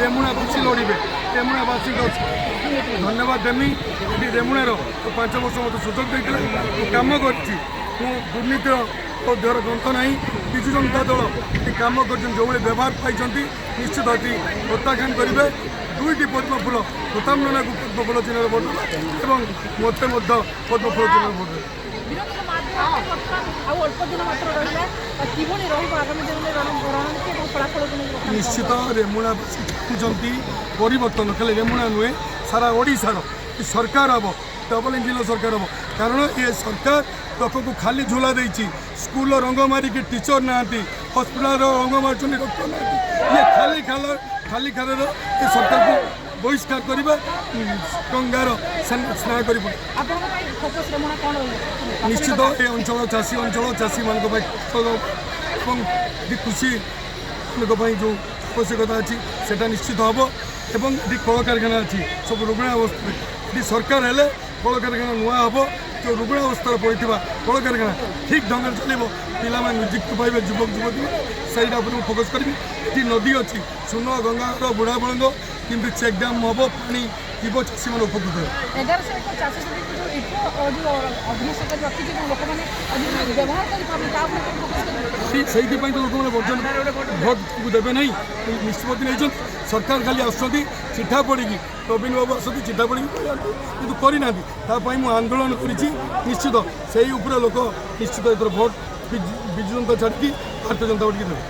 रेमुणा खुशी लड़े रेमुणावासी धन्यवाद देमी ये रेमुणार 5 वर्ष मत सुजोग देते कम कर दुर्नीतिर देहर ग्रंथ ना विजु जनता दल ये कम कर जो व्यवहार पाई निश्चित अति प्रत्याख्यान करेंगे दुईटी पद्मफूल प्रताप नना को पद्मफूल चिन्ह भोट और मत पद्मफूल चिन्ह भोट निश्चित रेमुणावासी चाहती परिवर्तन खाली रेमुणा नुहे सारा ओडिशार सरकार हम डबल इंजिन सरकार हम कारण ये सरकार लोक को खाली झूला देती स्कूल रंग मारिक टीचर ना हस्पिटाल रंग मार्चन डॉक्टर ना ये खाली खाल ये सरकार को बहिष्कार करवा गंगार स्नान कर निश्चित ये अंचल चाषी अंचल चाषी मान कृषि जो आवश्यकता अच्छी से निश्चित हम एवं ये कल कारखाना अच्छी सब रुग्ण अवस्था ये सरकार हेले कल कारखाना नुआ हम जो रुग्ण अवस्था पड़ा कल कारखाना ठीक ढंग से चलो पिला निजुक्ति पाइबे युवक युवती से फोकस करी ये नदी अच्छी सुन गंगा बुढ़ा बड़ंग किंतु चेक डैम हम पानी जीव चाषी मैंने उपकृत से तो लोक मैंने बर्तमान भोट को देवे ना निष्पत्ति नहीं सरकार खाली आसुँच चिठा पड़ी नवीन बाबू आसती चिठा पड़ी कि करना मुझे आंदोलन करी निश्चित से लोक निश्चित एथर भोट विजु जनता छाड़ी भारतीय जनता पार्टी देवे।